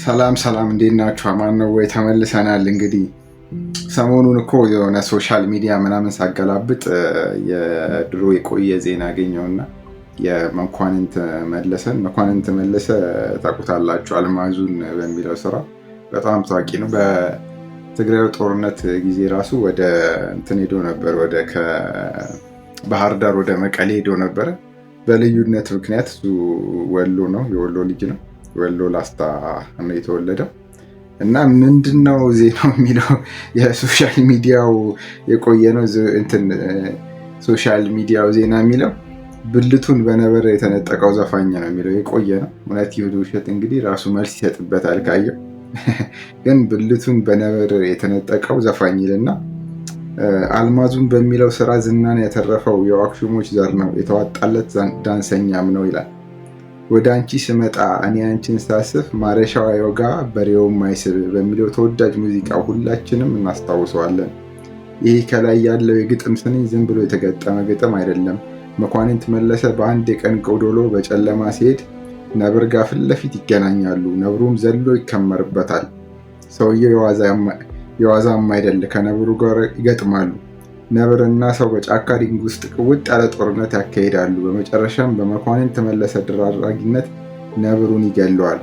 ሰላም እንዴት ናችሁ? አማን ነው ወይ? ተመልሰናል። እንግዲህ ሰሞኑን እኮ የሆነ ሶሻል ሚዲያ ምናምን ሳገላብጥ የድሮ የቆየ ዜና አገኘውና የመኳንንት መለሰ ታውቁታላችሁ፣ አልማዙን በሚለው ስራ በጣም ታዋቂ ነው። በትግራይ ጦርነት ጊዜ ራሱ ወደ እንትን ሄዶ ነበር፣ ወደ ከባህር ዳር ወደ መቀሌ ሄዶ ነበረ። በልዩነት ምክንያት እሱ ወሎ ነው፣ የወሎ ልጅ ነው። ወሎ ላስታ ነው የተወለደው። እና ምንድነው ዜናው የሚለው የሶሻል ሚዲያው የቆየ ነው። እንትን ሶሻል ሚዲያው ዜና የሚለው ብልቱን በነበር የተነጠቀው ዘፋኝ ነው የሚለው የቆየ ነው። እውነት ይሁን ውሸት እንግዲህ ራሱ መልስ ይሰጥበታል ካየው። ግን ብልቱን በነበር የተነጠቀው ዘፋኝ ይልና አልማዙን በሚለው ስራ ዝናን ያተረፈው የዋክሹሞች ዘር ነው፣ የተዋጣለት ዳንሰኛም ነው ይላል። ወደ አንቺ ስመጣ እኔ አንቺን ሳስፍ ማረሻው አይወጋ በሬው ማይስብ በሚለው ተወዳጅ ሙዚቃ ሁላችንም እናስታውሰዋለን። ይህ ከላይ ያለው የግጥም ስንኝ ዝም ብሎ የተገጠመ ግጥም አይደለም። መኳንንት መለሰ በአንድ የቀን ጎዶሎ በጨለማ ሲሄድ ነብር ጋር ፊት ለፊት ይገናኛሉ። ነብሩም ዘሎ ይከመርበታል። ሰውየው የዋዛም አይደል፣ ከነብሩ ጋር ይገጥማሉ። ነብርና ሰው በጫካ ድንግ ውስጥ ቅውጥ ያለ ጦርነት ያካሂዳሉ። በመጨረሻም በመኳንንት መለሰ ድራራጊነት ነብሩን ይገለዋል።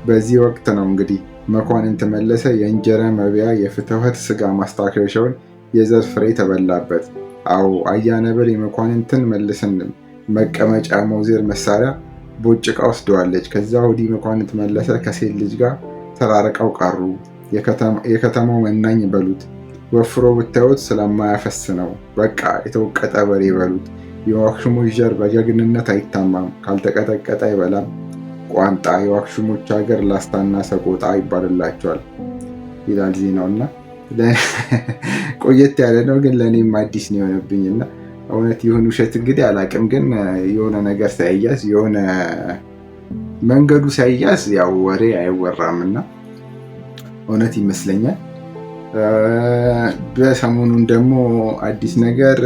በዚህ ወቅት ነው እንግዲህ መኳንንት መለሰ የእንጀራ መብያ የፍትወት ስጋ ማስታከሻውን የዘር ፍሬ ተበላበት። አዎ አያ ነብር የመኳንንትን መልስን መቀመጫ መውዜር መሳሪያ ቦጭቃ ወስደዋለች። ከዛ ወዲህ መኳንንት መለሰ ከሴት ልጅ ጋር ተራርቀው ቀሩ። የከተማው መናኝ በሉት፣ ወፍሮ ብታዩት ስለማያፈስ ነው። በቃ የተወቀጠ በሬ በሉት። የዋክሹሞች ዘር በጀግንነት አይታማም፣ ካልተቀጠቀጠ አይበላም ቋንጣ። የዋክሹሞች ሀገር ላስታና ሰቆጣ ይባልላቸዋል ይላል ዜናውና ቆየት ያለ ነው፣ ግን ለእኔም አዲስ ነው የሆነብኝና እውነት ይሁን ውሸት እንግዲህ አላቅም። ግን የሆነ ነገር ሳይያዝ የሆነ መንገዱ ሳይያዝ ያው ወሬ አይወራምና እውነት ይመስለኛል። በሰሞኑን ደግሞ አዲስ ነገር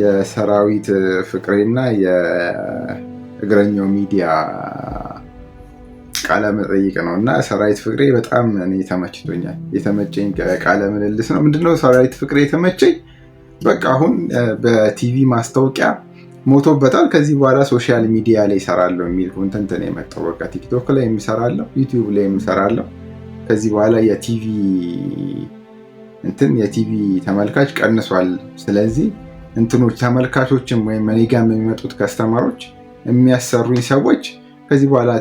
የሰራዊት ፍቅሬና የእግረኛው ሚዲያ ቃለ መጠይቅ ነው እና ሰራዊት ፍቅሬ በጣም እኔ ተመችቶኛል። የተመቸኝ ቃለ ምልልስ ነው። ምንድነው ሰራዊት ፍቅሬ የተመቸኝ? በቃ አሁን በቲቪ ማስታወቂያ ሞቶበታል። ከዚህ በኋላ ሶሻል ሚዲያ ላይ እሰራለሁ የሚል ኮንተንት ነው የመጣው። በቃ ቲክቶክ ላይ የምሰራለሁ፣ ዩቲዩብ ላይ የምሰራለሁ። ከዚህ በኋላ የቲቪ ተመልካች ቀንሷል። ስለዚህ እንትኖች ተመልካቾችም ወይም እኔ ጋር የሚመጡት ከስተመሮች የሚያሰሩኝ ሰዎች ከዚህ በኋላ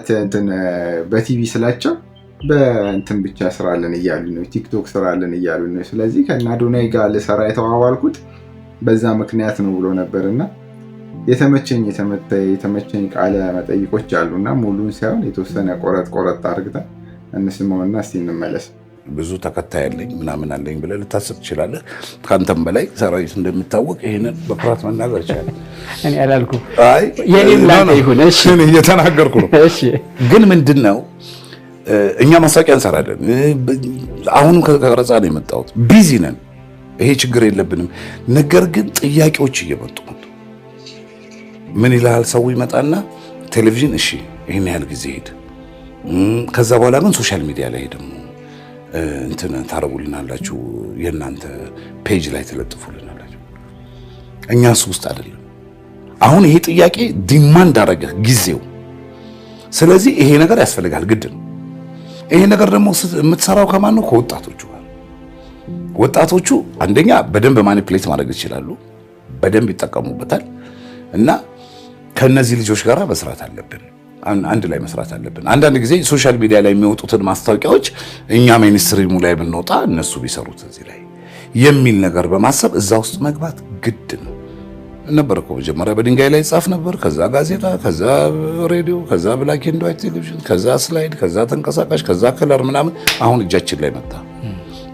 በቲቪ ስላቸው በእንትን ብቻ ስራለን እያሉ ነው፣ ቲክቶክ ስራለን እያሉ ነው። ስለዚህ ከአዶናይ ጋር ልሰራ የተዋዋልኩት በዛ ምክንያት ነው ብሎ ነበርና የተመቸኝ ቃለ መጠይቆች አሉና ሙሉን ሳይሆን የተወሰነ ቆረጥ አድርገን እንስማውና እስቲ እንመለስ። ብዙ ተከታይ አለኝ ምናምን አለኝ ብለህ ልታስብ ትችላለህ። ከአንተም በላይ ሰራዊት እንደሚታወቅ ይሄንን በኩራት መናገር ይችላል። እኔ አላልኩም። አይ የኔም ላይ ይሁን። እሺ እኔ እየተናገርኩ ነው። እሺ ግን ምንድነው እኛ ማስታወቂያ እንሰራለን። አሁንም ከቀረጻ ነው የመጣሁት። ቢዚ ነን። ይሄ ችግር የለብንም። ነገር ግን ጥያቄዎች እየመጡ ነው። ምን ይላል ሰው ይመጣና ቴሌቪዥን እሺ ይሄን ያህል ጊዜ ሄደ። ከዛ በኋላ ግን ሶሻል ሚዲያ ላይ ደግሞ እንትን ታረጉልናላችሁ፣ የእናንተ ፔጅ ላይ ተለጥፉልናላችሁ። እኛስ ውስጥ አይደለም። አሁን ይሄ ጥያቄ ዲማንድ አደረገ ጊዜው። ስለዚህ ይሄ ነገር ያስፈልጋል፣ ግድ ነው። ይሄ ነገር ደግሞ የምትሰራው ከማን ነው? ከወጣቶቹ ጋር። ወጣቶቹ አንደኛ በደንብ ማኒፕሌት ማድረግ ይችላሉ፣ በደንብ ይጠቀሙበታል። እና ከነዚህ ልጆች ጋር መስራት አለብን፣ አንድ ላይ መስራት አለብን። አንዳንድ ጊዜ ሶሻል ሚዲያ ላይ የሚወጡትን ማስታወቂያዎች እኛ ሜንስትሪሙ ላይ ብንወጣ እነሱ ቢሰሩት እዚህ ላይ የሚል ነገር በማሰብ እዛ ውስጥ መግባት ግድ ነው ነበር እኮ። መጀመሪያ በድንጋይ ላይ ጻፍ ነበር፣ ከዛ ጋዜጣ፣ ከዛ ሬዲዮ፣ ከዛ ብላክ ኤንድ ዋይት ቴሌቪዥን፣ ከዛ ስላይድ፣ ከዛ ተንቀሳቃሽ፣ ከዛ ከለር ምናምን። አሁን እጃችን ላይ መጣ።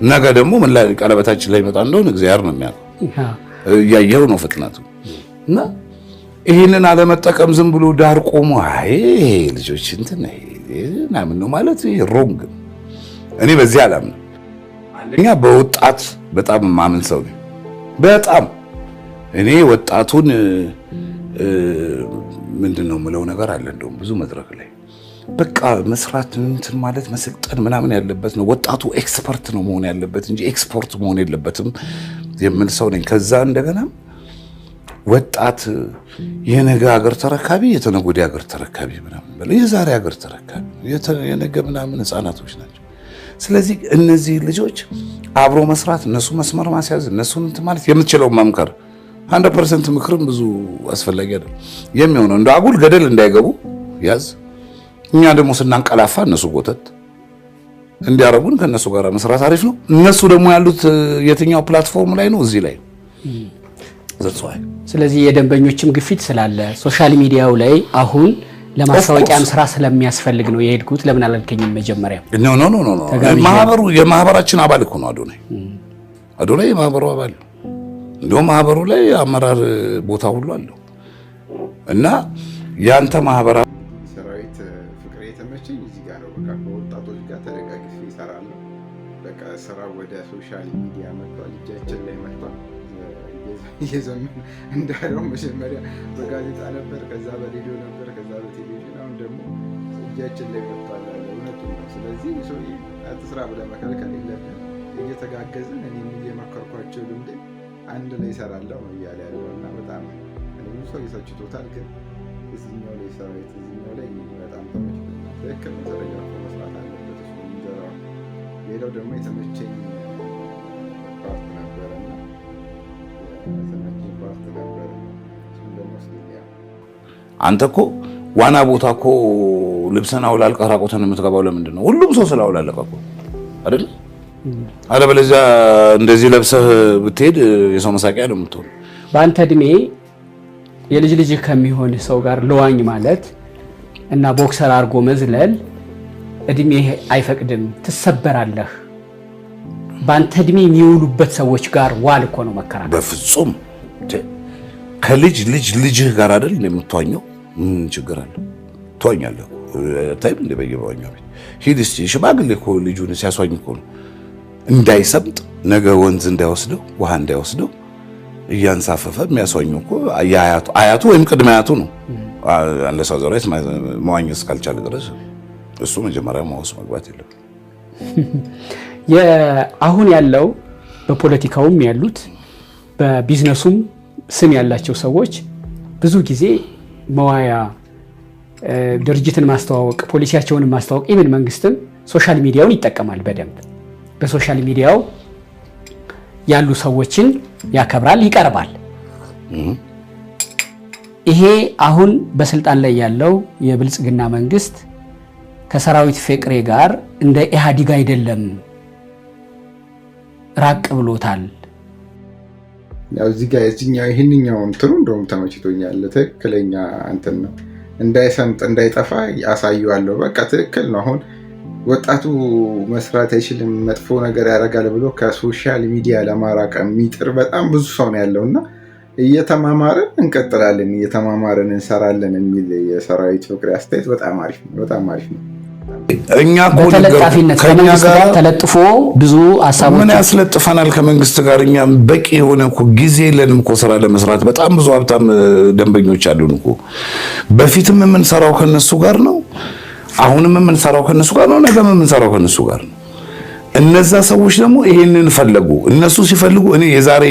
ነገ ደግሞ ምን ላይ ቀለበታችን ላይ መጣ እንደሆነ እግዚአብሔር ነው የሚያውቀው። እያየው ነው ፍጥነቱ። እና ይህንን አለመጠቀም ዝም ብሎ ዳር ቆሞ አይ ልጆች እንትን ምናምን ነው ማለት ሮንግ። እኔ በዚህ አላምንም። አንደኛ በወጣት በጣም ማምን ሰው ነኝ። በጣም እኔ ወጣቱን ምንድነው የምለው ነገር አለ። እንደውም ብዙ መድረክ ላይ በቃ መስራት እንትን ማለት መሰልጠን ምናምን ያለበት ነው። ወጣቱ ኤክስፐርት ነው መሆን ያለበት እንጂ ኤክስፖርት መሆን የለበትም የምል ሰው ነኝ። ከዛ እንደገና ወጣት የነገ ሀገር ተረካቢ የተነገ ወዲያ ሀገር ተረካቢ ምናምን በለ የዛሬ ሀገር ተረካቢ የነገ ምናምን ህፃናቶች ናቸው። ስለዚህ እነዚህ ልጆች አብሮ መስራት፣ እነሱ መስመር ማስያዝ፣ እነሱን እንትን ማለት የምትችለው መምከር 100% ምክርም ብዙ አስፈላጊ አይደለም የሚሆነው እንደ አጉል ገደል እንዳይገቡ ያዝ። እኛ ደግሞ ስናንቀላፋ እነሱ ጎተት እንዲያረጉን ከነሱ ጋር መስራት አሪፍ ነው። እነሱ ደግሞ ያሉት የትኛው ፕላትፎርም ላይ ነው? እዚህ ላይ ዘጽዋይ። ስለዚህ የደንበኞችም ግፊት ስላለ ሶሻል ሚዲያው ላይ አሁን ለማስታወቂያም ስራ ስለሚያስፈልግ ነው የሄድኩት። ለምን አላልከኝም መጀመሪያ? ኖ ማህበሩ የማህበራችን አባል እኮ ነው አዶናይ የማህበሩ አባል ነው። እንደውም ማህበሩ ላይ አመራር ቦታ ሁሉ አለው እና ያንተ ማህበራ ሰራዊት ፍቅር የተመቸኝ እዚህ ጋር ነው። በቃ ከወጣቶች ጋር ተደጋግፌ እሰራለሁ። በቃ ስራ ወደ ሶሻል ሚዲያ መጥቷል፣ እጃችን ላይ መጥቷል። እየዘመን እንዳለው መጀመሪያ በጋዜጣ ነበር፣ ከዛ በሬዲዮ ነበር፣ ከዛ በቴሌቪዥን፣ አሁን ደግሞ እጃችን ላይ መጥቷል። እውነቱን ነው። ስለዚህ ሰው አትስራ ብለህ መከልከል የለብህም። እየተጋገዝን እኔም እየመከርኳቸው ልምድ አንድ ላይ እሰራለሁ ነው እያለ ያለው እና በጣም ብዙ ሰው ይሰችቶታል። ግን እዚህኛው ላይ ሰራዊት እዚህኛው ላይ በጣም ተመችቶኛል። ትክክል ነው። ተረጋግቶ መስራት አለበት። እሱ እንጀራው። ሌላው ደግሞ የተመቸኝ ፓርት ነበረ እና የተመቸኝ ፓርት ነበረ እሱም ደግሞ ስያ አንተ እኮ ዋና ቦታ እኮ ልብስህን አውላልቀህ ራቆትህን የምትገባው ለምንድን ነው? ሁሉም ሰው ስላውላለቀ እኮ አይደል? አለበለዚያ እንደዚህ ለብሰህ ብትሄድ የሰው መሳቂያ ነው የምትሆን። በአንተ እድሜ የልጅ ልጅ ከሚሆን ሰው ጋር ለዋኝ ማለት እና ቦክሰር አድርጎ መዝለል እድሜ አይፈቅድም፣ ትሰበራለህ። በአንተ እድሜ የሚውሉበት ሰዎች ጋር ዋል እኮ ነው መከራከር። በፍጹም ልጅህ ጋር አይደል እንደምትዋኘው? ምን ችግር አለ? ትዋኛለህ። ታይም እንደ በየባኛው ቤት ሂድ እስቲ። ሽማግሌ እኮ ልጁን ሲያስዋኝ እኮ ነው እንዳይሰምጥ፣ ነገ ወንዝ እንዳይወስደው፣ ውሃ እንዳይወስደው እያንሳፈፈ የሚያስዋኘው እኮ አያቱ ወይም ቅድመ አያቱ ነው። አንለሳው ዘራይት መዋኘት እስካልቻለ ድረስ እሱ መጀመሪያ ማውስ መግባት የለም። አሁን ያለው በፖለቲካውም ያሉት በቢዝነሱም ስም ያላቸው ሰዎች ብዙ ጊዜ መዋያ ድርጅትን ማስተዋወቅ፣ ፖሊሲያቸውን ማስተዋወቅ፣ ኢቭን መንግስትም ሶሻል ሚዲያውን ይጠቀማል በደንብ። በሶሻል ሚዲያው ያሉ ሰዎችን ያከብራል፣ ይቀርባል። ይሄ አሁን በስልጣን ላይ ያለው የብልጽግና መንግስት ከሰራዊት ፍቅሬ ጋር እንደ ኢህአዲግ አይደለም፣ ራቅ ብሎታል። ያው እዚህ ጋር እዚህኛው ይሄንኛው እንትኑ እንደውም ተመችቶኛል። ትክክለኛ እንትን ነው። እንዳይሰምጥ እንዳይጠፋ ያሳዩዋለሁ። በቃ ትክክል ነው። አሁን ወጣቱ መስራት አይችልም፣ መጥፎ ነገር ያደርጋል ብሎ ከሶሻል ሚዲያ ለማራቅ የሚጥር በጣም ብዙ ሰው ነው ያለው እና እየተማማርን እንቀጥላለን፣ እየተማማርን እንሰራለን የሚል የሰራዊት ፍቅሬ አስተያየት በጣም አሪፍ ነው። በጣም አሪፍ ነው። እኛ በተለጣፊነት ከመንግስት ጋር ተለጥፎ ብዙ ሀሳቦች ምን ያስለጥፈናል ከመንግስት ጋር? እኛ በቂ የሆነ እኮ ጊዜ የለንም እኮ ስራ ለመስራት። በጣም ብዙ ሀብታም ደንበኞች አሉን እኮ። በፊትም የምንሰራው ከነሱ ጋር ነው፣ አሁንም የምንሰራው ከነሱ ጋር ነው፣ ነገም የምንሰራው ከነሱ ጋር ነው። እነዛ ሰዎች ደግሞ ይሄንን ፈለጉ። እነሱ ሲፈልጉ እኔ የዛሬ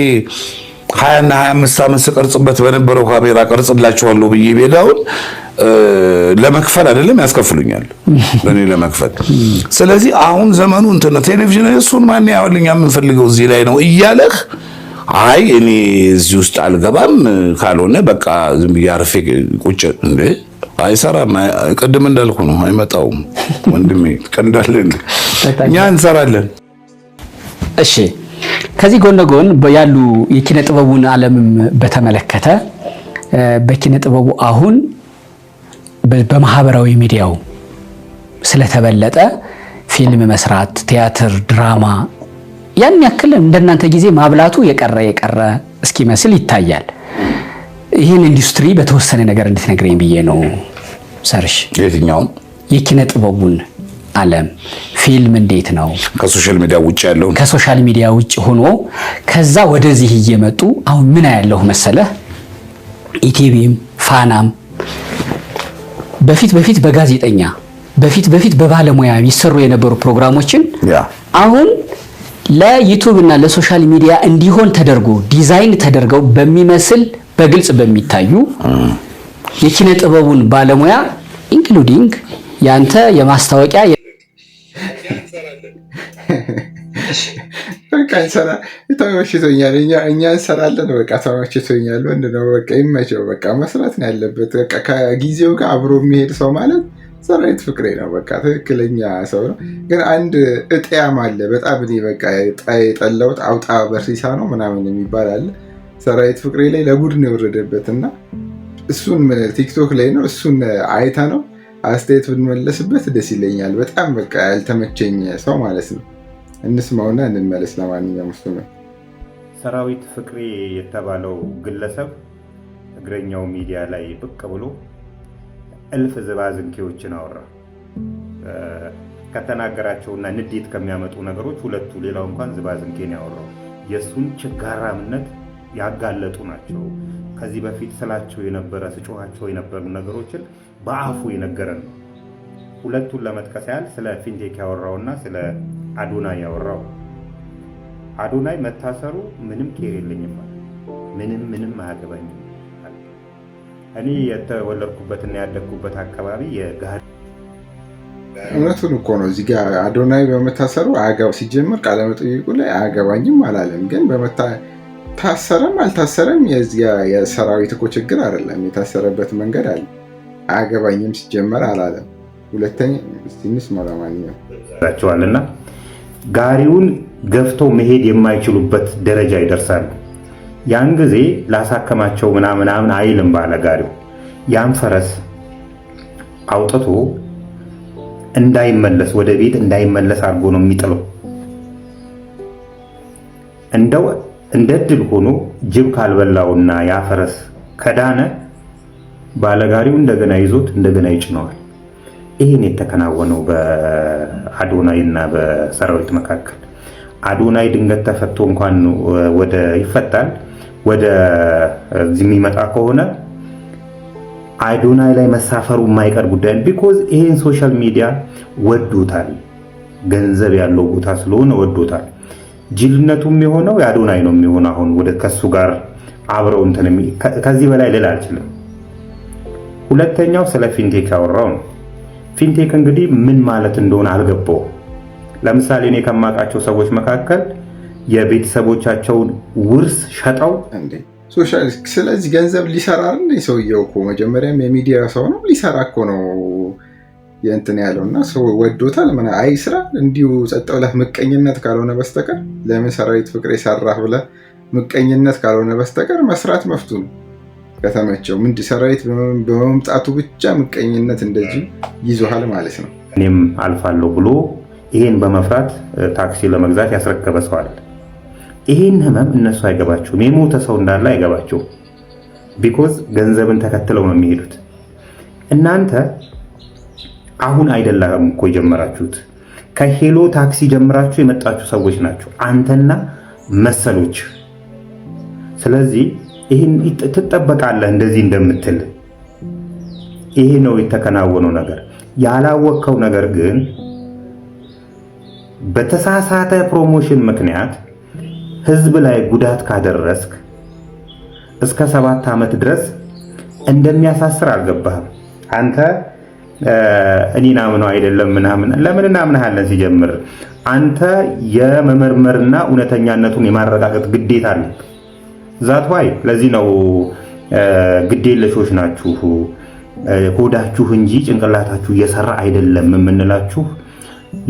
20 እና 25 ዓመት ስቀርጽበት በነበረው ካሜራ ቀርጽላችኋለሁ ብዬ ቤዳውን ለመክፈል አይደለም ያስከፍሉኛል፣ ለኔ ለመክፈል። ስለዚህ አሁን ዘመኑ እንትን ቴሌቪዥን እሱን ማን ያወልኛ የምንፈልገው እዚህ ላይ ነው እያለህ አይ እኔ እዚህ ውስጥ አልገባም ካልሆነ በቃ ዝም ብዬ አርፌ ቁጭ እንዴ አይሰራም። ቅድም እንዳልኩ ነው አይመጣውም ወንድሜ ቀንዳለን እኛ እንሰራለን። እሺ ከዚህ ጎን ለጎን ያሉ የኪነ ጥበቡን ዓለምም በተመለከተ በኪነ ጥበቡ አሁን በማህበራዊ ሚዲያው ስለተበለጠ ፊልም መስራት፣ ቲያትር፣ ድራማ ያን ያክል እንደናንተ ጊዜ ማብላቱ የቀረ እስኪመስል ይታያል። ይህን ኢንዱስትሪ በተወሰነ ነገር እንድትነግረኝ ብዬ ነው ሰርሽ። የትኛውን? የኪነ ጥበቡን ዓለም ፊልም እንዴት ነው? ከሶሻል ሚዲያ ውጭ ያለው ከሶሻል ሚዲያ ውጭ ሆኖ ከዛ ወደዚህ እየመጡ አሁን ምን ያለው መሰለህ ኢቲቪም ፋናም በፊት በጋዜጠኛ በፊት በባለሙያ የሚሰሩ የነበሩ ፕሮግራሞችን አሁን ለዩቲዩብ እና ለሶሻል ሚዲያ እንዲሆን ተደርጎ ዲዛይን ተደርገው በሚመስል በግልጽ በሚታዩ የኪነ ጥበቡን ባለሙያ ኢንክሉዲንግ ያንተ የማስታወቂያ በቃ እንሰራ ተመችቶኛል፣ እኛ እንሰራለን። በቃ ተመችቶኛል። ምንድነው በቃ ይመቸው። በቃ መስራት ነው ያለበት። በቃ ከጊዜው ጋር አብሮ የሚሄድ ሰው ማለት ሰራዊት ፍቅሬ ነው። በቃ ትክክለኛ ሰው ነው። ግን አንድ እጥያም አለ በጣም እኔ በቃ የጠላሁት አውጣ በርሲሳ ነው ምናምን የሚባል አለ ሰራዊት ፍቅሬ ላይ ለጉድ ነው የወረደበት እና እሱን ቲክቶክ ላይ ነው እሱን አይተ ነው አስተያየት ብንመለስበት ደስ ይለኛል። በጣም በቃ ያልተመቸኝ ሰው ማለት ነው። እንስማውና እንመለስ። ለማንኛውም እሱ ነው ሰራዊት ፍቅሬ የተባለው ግለሰብ እግረኛው ሚዲያ ላይ ብቅ ብሎ እልፍ ዝባዝንኬዎችን አወራ። ከተናገራቸውና ንዴት ከሚያመጡ ነገሮች ሁለቱ፣ ሌላው እንኳን ዝባዝንኬን ያወራው የእሱን ችጋራምነት ያጋለጡ ናቸው። ከዚህ በፊት ስላቸው የነበረ ስጮኋቸው የነበሩ ነገሮችን በአፉ የነገረን ነው። ሁለቱን ለመጥቀስ ያህል ስለ ፊንቴክ ያወራውና ስለ አዶናይ ያወራው። አዶናይ መታሰሩ ምንም ኬር የለኝም፣ ምንም አያገባኝም። እኔ የተወለድኩበትና ያደግኩበት አካባቢ የጋር እውነቱን እኮ ነው። እዚህ ጋር አዶናይ በመታሰሩ ሲጀምር ቃለመጠይቁ ላይ አያገባኝም አላለም። ግን ታሰረም አልታሰረም የሰራዊት እኮ ችግር አይደለም። የታሰረበት መንገድ አለ። አያገባኝም ሲጀመር አላለም። ሁለተኛ ትንሽ ማለማንኛውና ጋሪውን ገፍተው መሄድ የማይችሉበት ደረጃ ይደርሳሉ። ያን ጊዜ ላሳከማቸው ምናምን አይልም ባለ ጋሪው ያን ፈረስ አውጥቶ እንዳይመለስ ወደ ቤት እንዳይመለስ አድርጎ ነው የሚጥለው። እንደው እንደ ድል ሆኖ ጅብ ካልበላውና ያ ፈረስ ከዳነ ባለጋሪው እንደገና ይዞት እንደገና ይጭነዋል። ይህን የተከናወነው በአዶናይ እና በሰራዊት መካከል። አዶናይ ድንገት ተፈቶ እንኳን ወደ ይፈታል ወደ የሚመጣ ከሆነ አዶናይ ላይ መሳፈሩ የማይቀር ጉዳይ ቢኮዝ ይሄን ሶሻል ሚዲያ ወዶታል። ገንዘብ ያለው ቦታ ስለሆነ ወዶታል። ጅልነቱም የሆነው የአዶናይ ነው የሚሆነው። አሁን ወደ ከሱ ጋር አብረው እንትን ከዚህ በላይ ልል አልችልም። ሁለተኛው ስለ ፊንቴክ ያወራው ነው። ፊንቴክ እንግዲህ ምን ማለት እንደሆነ አልገባው። ለምሳሌ እኔ ከማውቃቸው ሰዎች መካከል የቤተሰቦቻቸውን ውርስ ሸጠው ስለዚህ ገንዘብ ሊሰራ ነው ሰውየው እኮ መጀመሪያም የሚዲያ ሰው ነው። ሊሰራ እኮ ነው የእንትን ያለው እና ሰው ወዶታል። ምን አይ ስራ እንዲሁ ጸጥ ብለህ ምቀኝነት ካልሆነ በስተቀር ለምን ሰራዊት ፍቅሬ ሰራህ ብለህ ምቀኝነት ካልሆነ በስተቀር መስራት መፍቱ ነው። ከተመቸው ምንድ ሰራዊት በመምጣቱ ብቻ ምቀኝነት እንደዚህ ይዞሃል ማለት ነው። እኔም አልፋለሁ ብሎ ይሄን በመፍራት ታክሲ ለመግዛት ያስረከበ ሰው አለ። ይሄን ህመም እነሱ አይገባቸውም። የሞተ ሰው እንዳለ አይገባቸውም። ቢኮዝ ገንዘብን ተከትለው ነው የሚሄዱት። እናንተ አሁን አይደለም እኮ የጀመራችሁት፣ ከሄሎ ታክሲ ጀምራችሁ የመጣችሁ ሰዎች ናቸው አንተና መሰሎች። ስለዚህ ይሄን ትጠበቃለህ እንደዚህ እንደምትል። ይሄ ነው የተከናወነው ነገር። ያላወቅከው ነገር ግን በተሳሳተ ፕሮሞሽን ምክንያት ህዝብ ላይ ጉዳት ካደረስክ እስከ 7 ዓመት ድረስ እንደሚያሳስር አልገባህም። አንተ እኔና ምነው አይደለም ምናምን ለምን እናምናለን? ሲጀምር አንተ የመመርመርና እውነተኛነቱን የማረጋገጥ ግዴታ አለ። ዛት ዋይ ለዚህ ነው ግዴለሾች ናችሁ፣ ሆዳችሁ እንጂ ጭንቅላታችሁ እየሰራ አይደለም የምንላችሁ።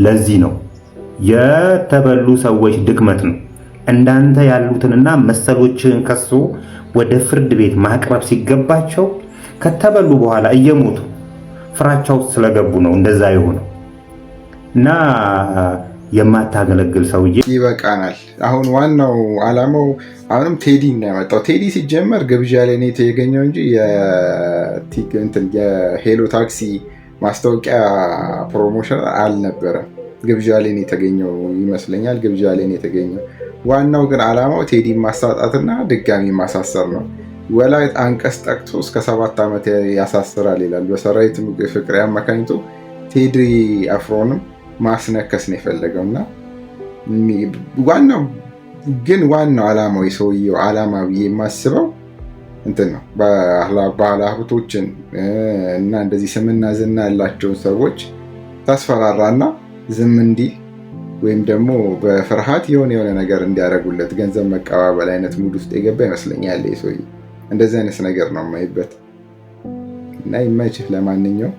ለዚህ ነው የተበሉ ሰዎች ድክመት ነው። እንዳንተ ያሉትንና መሰሎችን ከሶ ወደ ፍርድ ቤት ማቅረብ ሲገባቸው ከተበሉ በኋላ እየሞቱ ፍራቻው ስለገቡ ነው እንደዛ የሆነው። እና የማታገለግል ሰውዬ ይበቃናል። አሁን ዋናው አላማው አሁንም ቴዲ ነው ያመጣው። ቴዲ ሲጀመር ግብዣ ላይ ነው የተገኘው እንጂ የሄሎ ታክሲ ማስታወቂያ ፕሮሞሽን አልነበረም። ግብዣ ላይ ነው የተገኘው ይመስለኛል። ግብዣ ላይ ነው የተገኘው። ዋናው ግን አላማው ቴዲ ማሳጣትና ድጋሚ ማሳሰር ነው። ወላይት አንቀስ ጠቅቶ እስከ 7 ዓመት ያሳስራል ይላል። በሰራዊት ፍቅሬ አማካኝቶ ቴዲ አፍሮንም ማስነከስ ነው የፈለገው እና ዋናው ዓላማው የሰውየው ዓላማ ብዬ የማስበው እንትን ነው። ባለሀብቶችን እና እንደዚህ ስምና ዝና ያላቸውን ሰዎች ታስፈራራና ዝም እንዲል ወይም ደግሞ በፍርሃት የሆነ ነገር እንዲያደርጉለት ገንዘብ መቀባበል አይነት ሙድ ውስጥ የገባ ይመስለኛል ሰውዬ። እንደዚህ አይነት ነገር ነው የማይበት እና ይመችህ። ለማንኛውም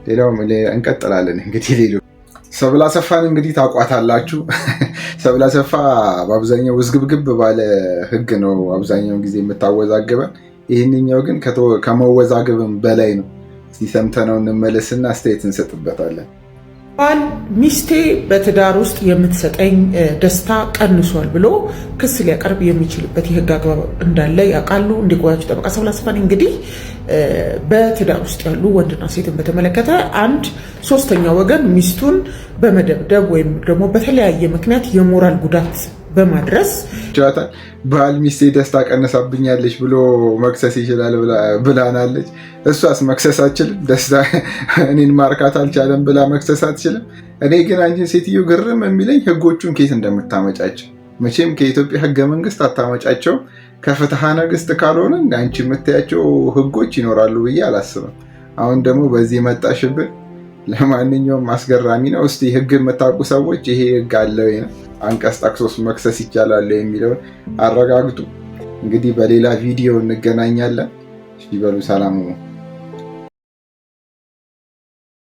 ሌላው እንቀጥላለን እንግዲህ። ሌሎች ሰብለ አሰፋን እንግዲህ ታውቋታላችሁ። ሰብለ አሰፋ በአብዛኛው ውዝግብግብ ባለ ህግ ነው አብዛኛውን ጊዜ የምታወዛግበን። ይህንኛው ግን ከመወዛገብም በላይ ነው። ሲሰምተነው እንመለስና አስተያየት እንሰጥበታለን። ባል ሚስቴ በትዳር ውስጥ የምትሰጠኝ ደስታ ቀንሷል ብሎ ክስ ሊያቀርብ የሚችልበት የህግ አግባብ እንዳለ ያውቃሉ። እንዲቆያቸው ጠበቃ ሰብለ አሰፋ እንግዲህ በትዳር ውስጥ ያሉ ወንድና ሴትን በተመለከተ አንድ ሶስተኛ ወገን ሚስቱን በመደብደብ ወይም ደግሞ በተለያየ ምክንያት የሞራል ጉዳት በማድረስ ባል ሚስቴ ደስታ ቀነሳብኛለች ብሎ መክሰስ ይችላል ብላናለች። እሷስ መክሰስ አትችልም? ደስታ እኔን ማርካት አልቻለም ብላ መክሰስ አትችልም? እኔ ግን አንቺን ሴትዮ ግርም የሚለኝ ህጎቹን ከየት እንደምታመጫቸው። መቼም ከኢትዮጵያ ህገ መንግስት አታመጫቸው። ከፍትሐ ነገስት ካልሆነ አንቺ የምታያቸው ህጎች ይኖራሉ ብዬ አላስብም። አሁን ደግሞ በዚህ መጣሽብን። ለማንኛውም አስገራሚ ነው። እስቲ ህግ የምታውቁ ሰዎች ይሄ ህግ አለ ወይ ነው አንቀጽ ጠቅሶስ መክሰስ ይቻላል የሚለውን አረጋግጡ። እንግዲህ በሌላ ቪዲዮ እንገናኛለን። ይበሉ። ሰላም ነው።